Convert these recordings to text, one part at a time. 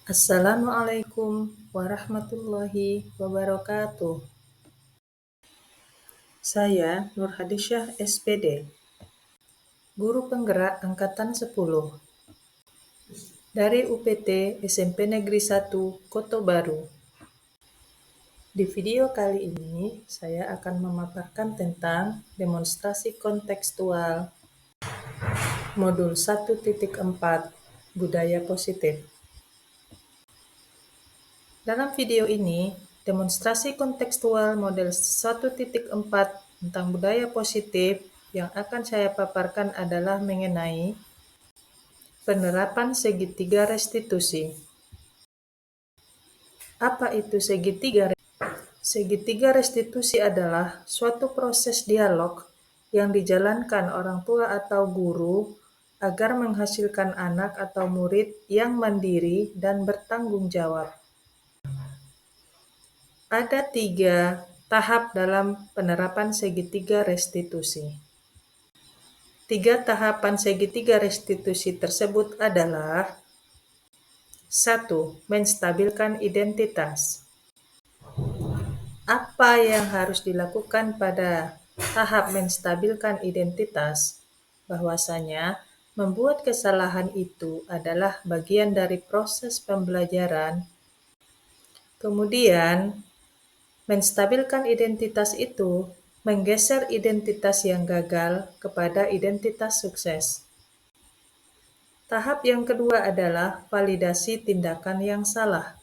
Assalamualaikum warahmatullahi wabarakatuh. Saya Nur Hadisyah SPD, Guru Penggerak Angkatan 10 dari UPT SMP Negeri 1 Koto Baru. Di video kali ini, saya akan memaparkan tentang demonstrasi kontekstual modul 1.4 Budaya Positif. Dalam video ini, demonstrasi kontekstual model 1.4 tentang budaya positif yang akan saya paparkan adalah mengenai penerapan segitiga restitusi. Apa itu segitiga? Segitiga restitusi adalah suatu proses dialog yang dijalankan orang tua atau guru agar menghasilkan anak atau murid yang mandiri dan bertanggung jawab. Ada 3 tahap dalam penerapan segitiga restitusi. 3 tahapan segitiga restitusi tersebut adalah 1. Menstabilkan identitas. Apa yang harus dilakukan pada tahap menstabilkan identitas? Bahwasanya membuat kesalahan itu adalah bagian dari proses pembelajaran. Kemudian, menstabilkan identitas itu menggeser identitas yang gagal kepada identitas sukses. Tahap yang kedua adalah validasi tindakan yang salah.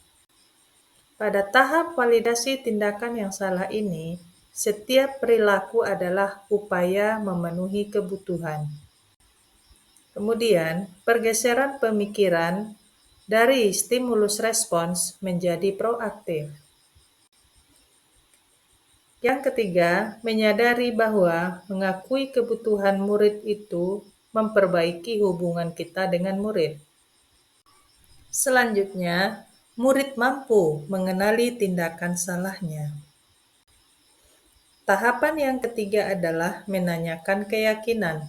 Pada tahap validasi tindakan yang salah ini, setiap perilaku adalah upaya memenuhi kebutuhan. Kemudian, pergeseran pemikiran dari stimulus respons menjadi proaktif. Yang ketiga, menyadari bahwa mengakui kebutuhan murid itu memperbaiki hubungan kita dengan murid. Selanjutnya, murid mampu mengenali tindakan salahnya. Tahapan yang ketiga adalah menanyakan keyakinan.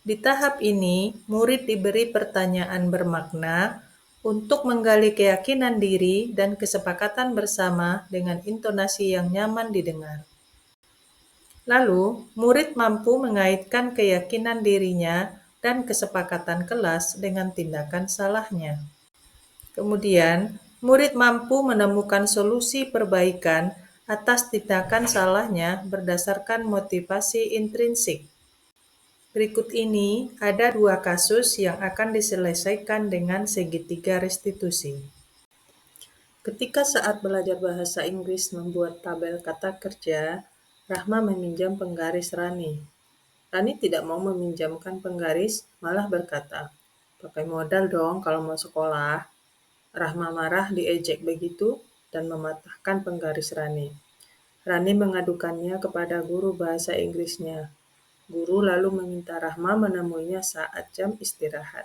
Di tahap ini, murid diberi pertanyaan bermakna untuk menggali keyakinan diri dan kesepakatan bersama dengan intonasi yang nyaman didengar. Lalu, murid mampu mengaitkan keyakinan dirinya dan kesepakatan kelas dengan tindakan salahnya. Kemudian, murid mampu menemukan solusi perbaikan atas tindakan salahnya berdasarkan motivasi intrinsik. Berikut ini ada 2 kasus yang akan diselesaikan dengan segitiga restitusi. Ketika saat belajar bahasa Inggris membuat tabel kata kerja, Rahma meminjam penggaris Rani. Rani tidak mau meminjamkan penggaris, malah berkata, "Pakai modal dong kalau mau sekolah." Rahma marah diejek begitu dan mematahkan penggaris Rani. Rani mengadukannya kepada guru bahasa Inggrisnya. Guru lalu meminta Rahma menemuinya saat jam istirahat.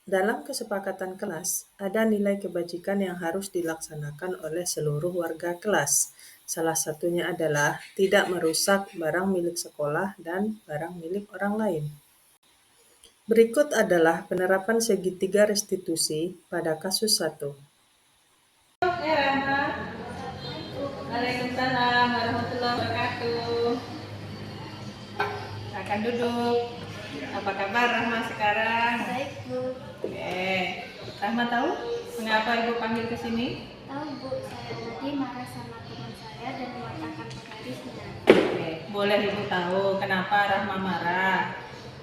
Dalam kesepakatan kelas, ada nilai kebajikan yang harus dilaksanakan oleh seluruh warga kelas. Salah satunya adalah tidak merusak barang milik sekolah dan barang milik orang lain. Berikut adalah penerapan segitiga restitusi pada kasus 1. Waalaikumsalam warahmatullahi wabarakatuh. Silakan duduk. Apa kabar Rahma sekarang? Baik, Bu. Rahma tahu mengapa Ibu panggil ke sini? Tahu, Bu, saya tadi marah sama teman saya dan mematahkan penggarisnya. Boleh Ibu tahu kenapa Rahma marah?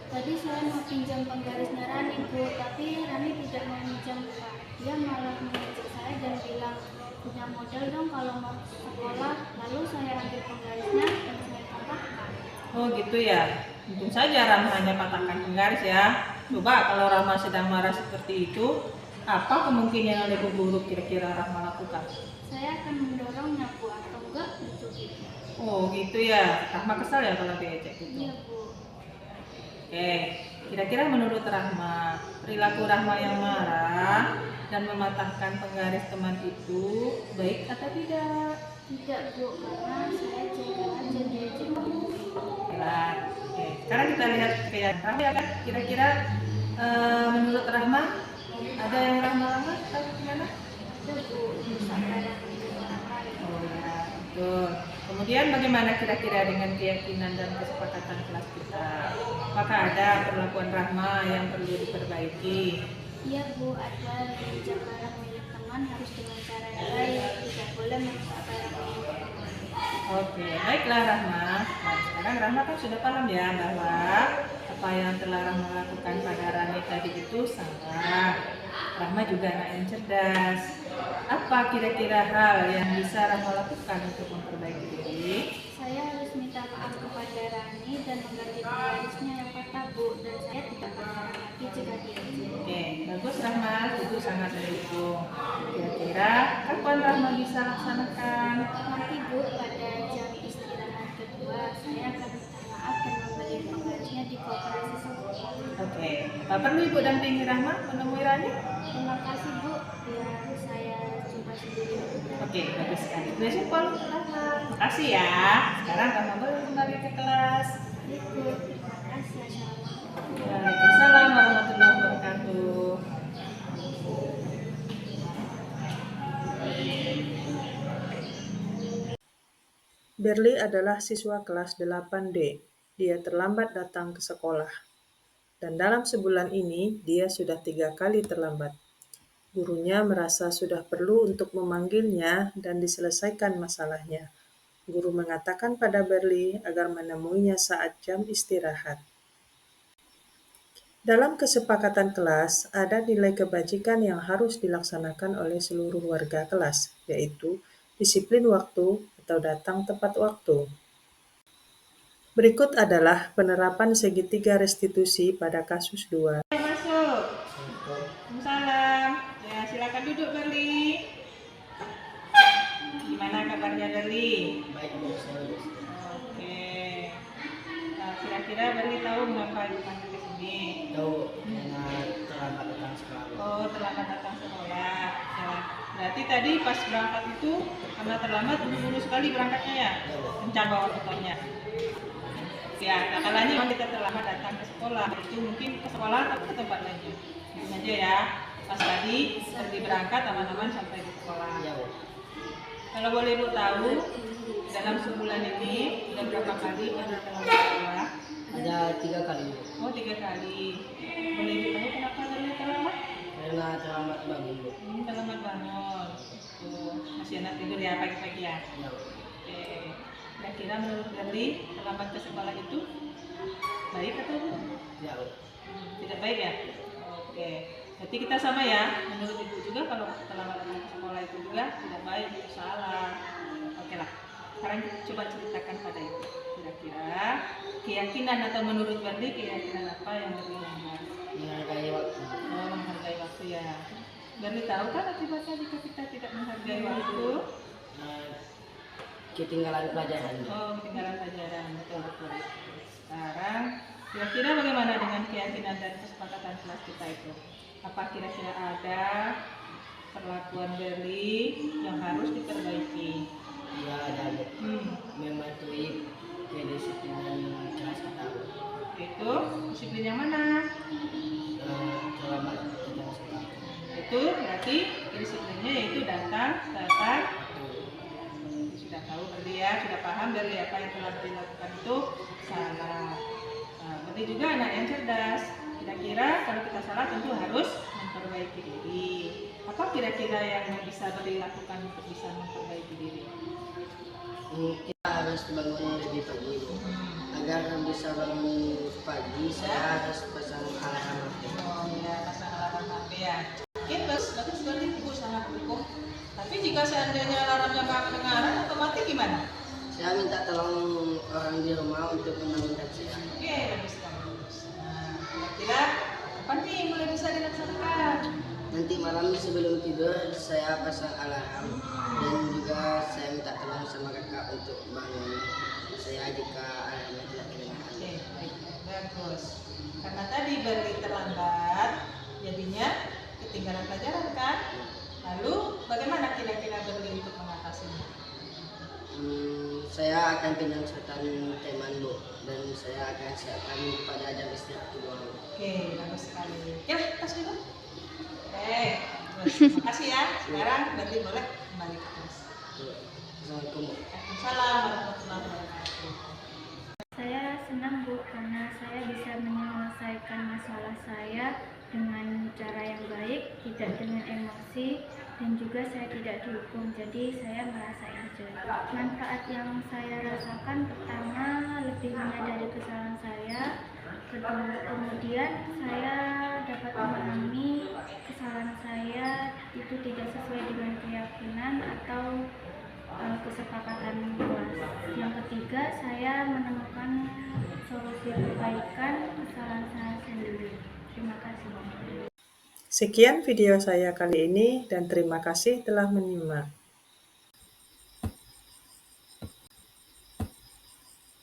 Tadi saya mau pinjam penggarisnya Rani, Bu, tapi Rani tidak mau pinjam, Pak. Dia malah mengejek saya dan bilang, "Punya modal dong kalau mau sekolah." Lalu saya ambil penggarisnya dan saya patahkan. Oh gitu ya. Untung saja Rahma hanya patahkan penggaris ya. Coba kalau Rahma sedang marah seperti itu, apa kemungkinan yang lebih buruk kira-kira Rahma lakukan? Saya akan mendorongnya, Bu, atau enggak dicubit. Oh gitu ya. Rahma kesal ya kalau diejek gitu. Iya, Bu. Oke, kira-kira menurut Rahma, perilaku Rahma yang marah dan mematahkan penggaris teman itu baik atau tidak? Tidak, Bu, karena saya jengkel aja diejek. Oke, sekarang kita lihat kayak Rahma ya kan, kira-kira Menurut Rahma, ada yang Rahma lama atau gimana? Ada Bu, sampai Rani berangkat. Oh ya, betul. Kemudian bagaimana kira-kira dengan keyakinan dan kesepakatan kelas kita? Apakah ada perlakuan Rahma yang perlu diperbaiki? Iya Bu, ada meminjam barang milik teman harus dengan cara yang baik, tidak boleh merusak barang milik teman. Oke, baiklah Rahma. Nah, sekarang Rahma kan sudah paham ya bahwa apa yang telah Rahma lakukan pada Rani tadi itu salah. Rahma juga anak yang cerdas. Apa kira-kira hal yang bisa Rahma lakukan untuk memperbaiki diri? Saya harus minta maaf kepada Rani dan mengganti penggarisnya yang patah Bu, dan saya tidak berharap lagi jika diajak. Oke, bagus Rahma, itu sangat mendukung. Kira-kira kapan Rahma bisa laksanakan? Nanti Bu, pada jam istirahat kedua, saya akan minta maaf dan membeli penggarisnya di koperasi sekolah. Oke, apa perlu Ibu dampingi Rahma menemui Rani? Terima kasih Bu, biar saya coba sendiri. Oke, bagus sekali. Besok Rahma. Terima kasih ya. Sekarang Rahma boleh kembali ke kelas. Bu, terima kasih. Assalamualaikum. Waalaikumsalam warahmatullahi wabarakatuh. Berli adalah siswa kelas 8D. Dia terlambat datang ke sekolah. Dan dalam sebulan ini, dia sudah 3 kali terlambat. Gurunya merasa sudah perlu untuk memanggilnya dan diselesaikan masalahnya. Guru mengatakan pada Berli agar menemuinya saat jam istirahat. Dalam kesepakatan kelas, ada nilai kebajikan yang harus dilaksanakan oleh seluruh warga kelas, yaitu disiplin waktu atau datang tepat waktu. Berikut adalah penerapan segitiga restitusi pada kasus 2. Masuk. Waalaikumsalam. Ya, silakan duduk Berli. Gimana kabarnya Berli? Baik Bu, saya Oke. Nah, kira-kira Berli tahu mengapa dipanggil ke sini? tahu karena terlambat datang sekolah. Oh, terlambat datang sekolah. Ya. Berarti tadi pas berangkat itu karena terlambat buru-buru sekali berangkatnya ya? Kencang bawa motornya. Ya, nah kalanya kalau kita terlambat datang ke sekolah itu mungkin ke sekolah atau ke tempat lainnya. Gitu aja ya. Pas tadi pergi berangkat aman-aman sampai di sekolah. Iya Bu. Kalau boleh Ibu tahu dalam sebulan ini sudah berapa kali pada terlambat sekolah? Ada 3 kali Bu. Oh, 3 kali. Boleh ditahu kenapa Berli terlambat? Karena terlambat bangun Bu. Terlambat bangun. Tuh, masih anak tidur ya pagi-pagi ya. Iya Bu. Oke. Kira-kira menurut Berli terlambat ke sekolah itu baik atau buruk? Iya Bu. Tidak baik ya? Oke. Berarti kita sama ya. Menurut Ibu juga kalau terlambat datang ke sekolah itu juga tidak baik, itu salah. Oke lah. Sekarang kita coba ceritakan pada Ibu. Kira-kira keyakinan atau menurut Berli keyakinan apa yang lebih lambat? Menghargai waktu. Oh, menghargai waktu ya. Berli tahu kan akibatnya jika kita tidak menghargai waktu? Eh, Ketinggalan pelajaran Bu. Oh, ketinggalan pelajaran, betul-betul. Sekarang, kira-kira bagaimana dengan keyakinan dan kesepakatan kelas kita itu? Apa kira-kira ada perlakuan Berli yang harus diperbaiki? Iya ada Bu. Mematuhi kedisiplinan kelas kita Bu. Itu disiplin yang mana? Terlambat datang sekolah. Itu berarti disiplinnya yaitu datang tepat. Waktu. Sudah tahu Berli ya, sudah paham dari apa yang telah dilakukan itu salah. Nah, Berli juga anak yang cerdas. Kira-kira kalau kita salah tentu harus memperbaiki diri. Apa kira-kira yang bisa Berli lakukan untuk bisa memperbaiki diri? Kita harus bangun lebih pagi Bu. Agar bisa bangun pagi, saya harus pasang alarm HP. Oh ya, pasang alarm HP ya. Oke, bagus Berli, Ibu sangat mendukung. Tapi jika seandainya alarmnya nggak kedengaran atau mati gimana? Saya minta tolong orang di rumah untuk membangunkan saya. Oke, bagus sekali. Nah, kira-kira kapan nih mulai bisa dilaksanakan? Nanti malam sebelum tidur saya pasang alarm dan juga saya minta tolong sama kakak untuk bangun saya jika alarmnya tidak kedengaran. Oke, baik, bagus. Karena tadi Berli terlambat, jadinya ketinggalan pelajaran kan? Lalu bagaimana kira-kira Berli untuk mengatasinya? Saya akan pinjam setan teman Bu dan saya akan siapkan pada jam istirahat kedua. Oke, bagus sekali. Ya, tas dulu. Oke, bagus. Terima kasih ya. Sekarang berarti boleh kembali ke kelas. Assalamualaikum. Waalaikumsalam warahmatullahi wabarakatuh. Saya senang Bu karena saya bisa menyelesaikan masalah saya dengan cara yang baik, tidak dengan emosi, dan juga saya tidak dihukum, jadi saya merasa enjoy. Manfaat yang saya rasakan pertama lebih menyadari kesalahan saya, kemudian saya dapat memahami kesalahan saya itu tidak sesuai dengan keyakinan atau kesepakatan kelas. Yang ketiga, saya menemukan solusi perbaikan kesalahan saya sendiri. Terima kasih. Sekian video saya kali ini dan terima kasih telah menyimak.